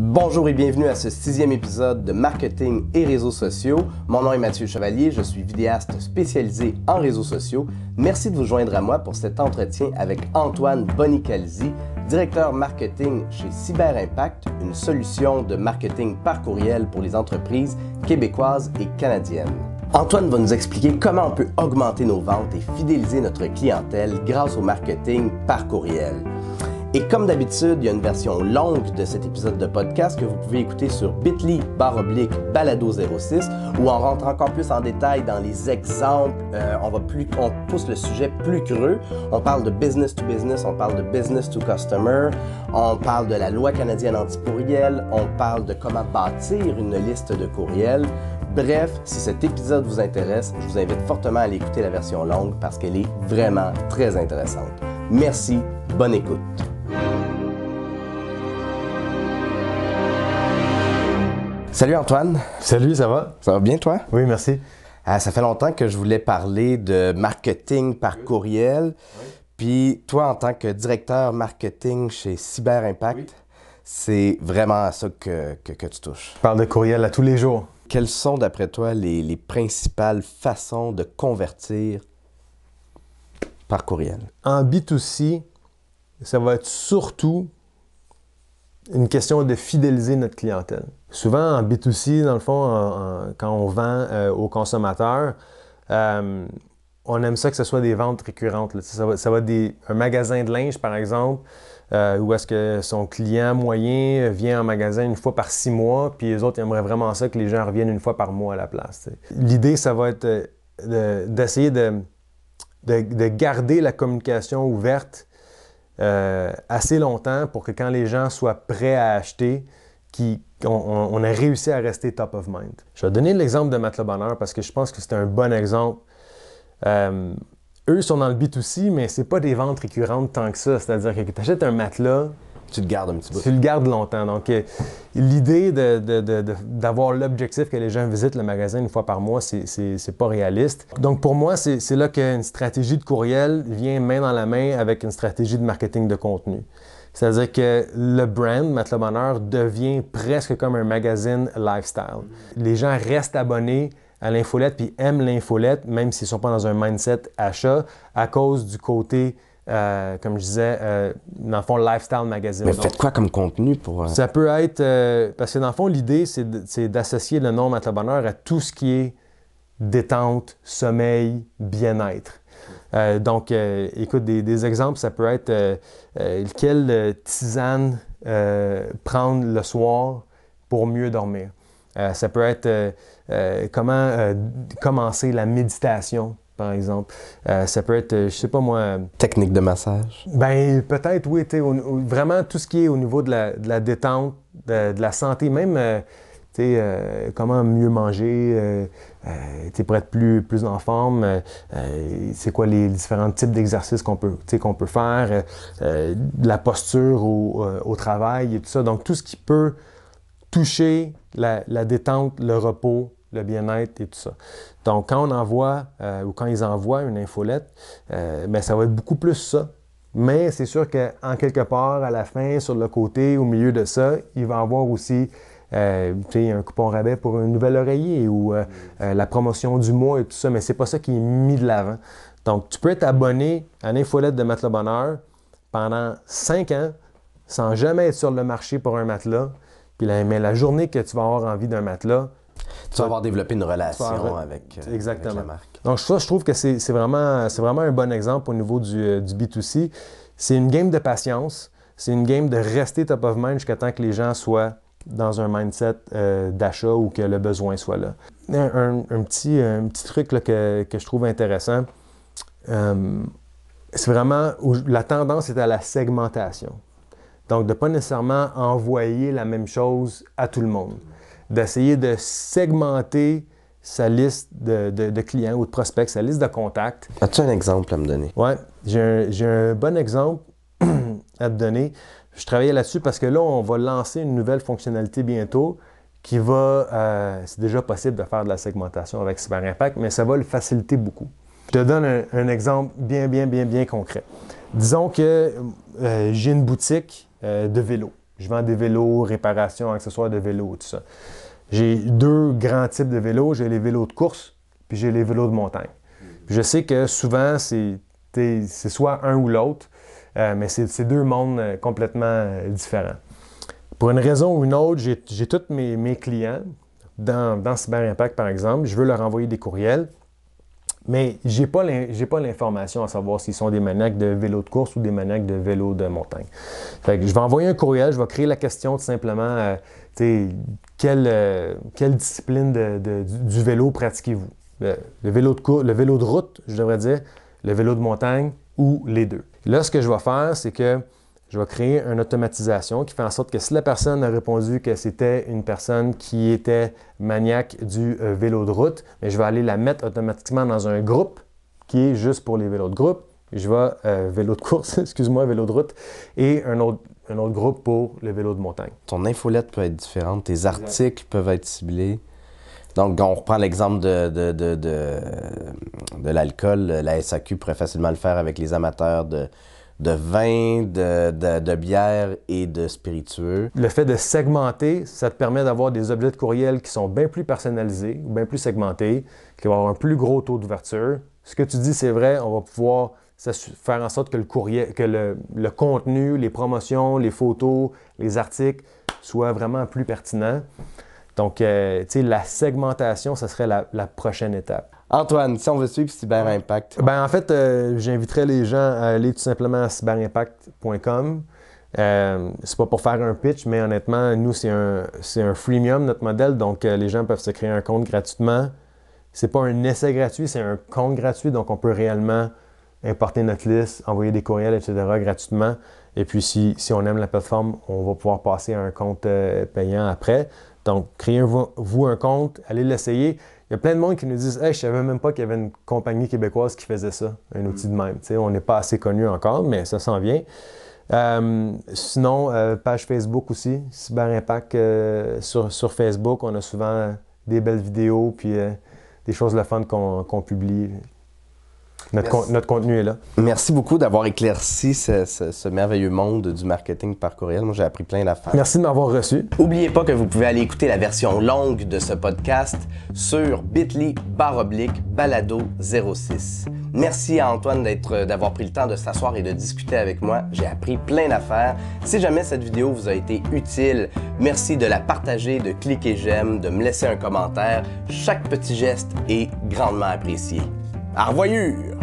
Bonjour et bienvenue à ce 6e épisode de Marketing et réseaux sociaux. Mon nom est Mathieu Chevalier, je suis vidéaste spécialisé en réseaux sociaux. Merci de vous joindre à moi pour cet entretien avec Antoine Bonicalzi, directeur marketing chez CyberImpact, une solution de marketing par courriel pour les entreprises québécoises et canadiennes. Antoine va nous expliquer comment on peut augmenter nos ventes et fidéliser notre clientèle grâce au marketing par courriel. Et comme d'habitude, il y a une version longue de cet épisode de podcast que vous pouvez écouter sur bit.ly/balado06 où on rentre encore plus en détail dans les exemples, on pousse le sujet plus creux. On parle de business to business, on parle de business to customer, on parle de la loi canadienne anti-courriel, on parle de comment bâtir une liste de courriels. Bref, si cet épisode vous intéresse, je vous invite fortement à aller écouter la version longue parce qu'elle est vraiment très intéressante. Merci, bonne écoute. Salut Antoine. Salut, ça va? Ça va bien toi? Oui, merci. Ça fait longtemps que je voulais parler de marketing par courriel. Oui. Puis toi, en tant que directeur marketing chez CyberImpact, c'est vraiment à ça que tu touches. Je parle de courriel à tous les jours. Quelles sont, d'après toi, les principales façons de convertir par courriel? En B2C, ça va être surtout une question de fidéliser notre clientèle. Souvent, en B2C, dans le fond, quand on vend aux consommateurs, on aime ça que ce soit des ventes récurrentes. Là. Ça va être un magasin de linge, par exemple, où est-ce que son client moyen vient en magasin une fois par 6 mois, puis les autres aimeraient vraiment ça que les gens reviennent une fois par mois à la place. L'idée, ça va être d'essayer de garder la communication ouverte assez longtemps pour que quand les gens soient prêts à acheter, on a réussi à rester top of mind. Je vais donner l'exemple de Matelas Bonheur parce que je pense que c'est un bon exemple. Eux sont dans le B2C, mais c'est pas des ventes récurrentes tant que ça. C'est-à-dire que tu achètes un matelas, tu le gardes un petit peu. Tu le gardes longtemps. Donc, l'idée d'avoir l'objectif que les gens visitent le magasin une fois par mois, c'est pas réaliste. Donc, pour moi, c'est là qu'une stratégie de courriel vient main dans la main avec une stratégie de marketing de contenu. C'est-à-dire que le brand Matelas Bonheur devient presque comme un magazine lifestyle. Les gens restent abonnés à l'infolette puis aiment l'infolette, même s'ils ne sont pas dans un mindset achat, à cause du côté comme je disais, dans le fond, lifestyle magazine. Mais faites quoi comme contenu pour... Ça peut être... parce que dans le fond, l'idée, c'est d'associer le nom Matelas Bonheur à tout ce qui est détente, sommeil, bien-être. Donc, écoute, des exemples, ça peut être quelle tisane prendre le soir pour mieux dormir. Ça peut être comment commencer la méditation, par exemple. Ça peut être, je sais pas moi... Technique de massage? Ben peut-être, oui. Vraiment, tout ce qui est au niveau de la détente, de la santé, même comment mieux manger, pour être plus en forme, c'est quoi les différents types d'exercices qu'on peut faire, la posture au travail et tout ça. Donc, tout ce qui peut toucher la détente, le repos, le bien-être et tout ça. Donc, quand on envoie ou quand ils envoient une infolette, ben, ça va être beaucoup plus ça. Mais c'est sûr qu'en quelque part, à la fin, sur le côté, au milieu de ça, il va y avoir aussi un coupon rabais pour un nouvel oreiller ou la promotion du mois et tout ça, mais c'est pas ça qui est mis de l'avant. Donc, tu peux être abonné à l'infolette de Matelas Bonheur pendant 5 ans sans jamais être sur le marché pour un matelas. Puis mais la journée que tu vas avoir envie d'un matelas, tu vas avoir développé une relation avec la marque. Donc ça, je trouve que c'est vraiment un bon exemple au niveau du B2C. C'est une game de patience. C'est une game de rester top of mind jusqu'à temps que les gens soient dans un mindset d'achat ou que le besoin soit là. Un petit truc là, que je trouve intéressant, c'est vraiment où la tendance est à la segmentation. Donc, de ne pas nécessairement envoyer la même chose à tout le monde. D'essayer de segmenter sa liste de clients ou de prospects, sa liste de contacts. As-tu un exemple à me donner? Oui, j'ai un bon exemple à te donner. Je travaillais là-dessus parce que là, on va lancer une nouvelle fonctionnalité bientôt qui va... c'est déjà possible de faire de la segmentation avec CyberImpact, mais ça va le faciliter beaucoup. Je te donne un exemple bien concret. Disons que j'ai une boutique de vélo. Je vends des vélos, réparation, accessoires de vélo, tout ça. J'ai 2 grands types de vélos. J'ai les vélos de course, puis j'ai les vélos de montagne. Puis je sais que souvent, c'est soit un ou l'autre, mais c'est 2 mondes complètement différents. Pour une raison ou une autre, j'ai tous mes clients dans Cyber Impact, par exemple. Je veux leur envoyer des courriels, mais j'ai pas l'information à savoir s'ils sont des maniaques de vélo de course ou des maniaques de vélo de montagne. Fait que je vais envoyer un courriel, je vais créer la question tout simplement, quelle discipline du vélo pratiquez-vous? Le vélo de route, je devrais dire, le vélo de montagne ou les 2. Là, ce que je vais faire, c'est que je vais créer une automatisation qui fait en sorte que si la personne a répondu que c'était une personne qui était maniaque du vélo de route, mais je vais aller la mettre automatiquement dans un groupe qui est juste pour les vélos de groupe. Je vais vélo de course, excuse-moi, vélo de route, et un autre groupe pour le vélo de montagne. Ton infolette peut être différente, tes articles peuvent être ciblés. Donc, on reprend l'exemple de l'alcool. La SAQ pourrait facilement le faire avec les amateurs de vin, de bière et de spiritueux. Le fait de segmenter, ça te permet d'avoir des objets de courriel qui sont bien plus personnalisés, bien plus segmentés, qui vont avoir un plus gros taux d'ouverture. Ce que tu dis, c'est vrai, on va pouvoir faire en sorte que le courriel, que le contenu, les promotions, les photos, les articles soient vraiment plus pertinents. Donc, tu sais, la segmentation, ça serait la prochaine étape. Antoine, si on veut suivre Cyber Impact. Ben, en fait, j'inviterais les gens à aller tout simplement à cyberimpact.com. C'est pas pour faire un pitch, mais honnêtement, nous, c'est un freemium, notre modèle. Donc, les gens peuvent se créer un compte gratuitement. C'est pas un essai gratuit, c'est un compte gratuit. Donc, on peut réellement importer notre liste, envoyer des courriels, etc. gratuitement. Et puis, si on aime la plateforme, on va pouvoir passer à un compte payant après. Donc, créez-vous un compte, allez l'essayer. Il y a plein de monde qui nous disent « Hey, je savais même pas qu'il y avait une compagnie québécoise qui faisait ça, un outil de même. » On n'est pas assez connu encore, mais ça s'en vient. Sinon, page Facebook aussi, Cyber Impact sur Facebook. On a souvent des belles vidéos puis des choses le fun qu'on publie. Notre contenu est là. Merci beaucoup d'avoir éclairci ce merveilleux monde du marketing par courriel. Moi, j'ai appris plein d'affaires. Merci de m'avoir reçu. N'oubliez pas que vous pouvez aller écouter la version longue de ce podcast sur bit.ly/balado06. Merci à Antoine d'avoir pris le temps de s'asseoir et de discuter avec moi. J'ai appris plein d'affaires. Si jamais cette vidéo vous a été utile, merci de la partager, de cliquer j'aime, de me laisser un commentaire. Chaque petit geste est grandement apprécié. À revoyure!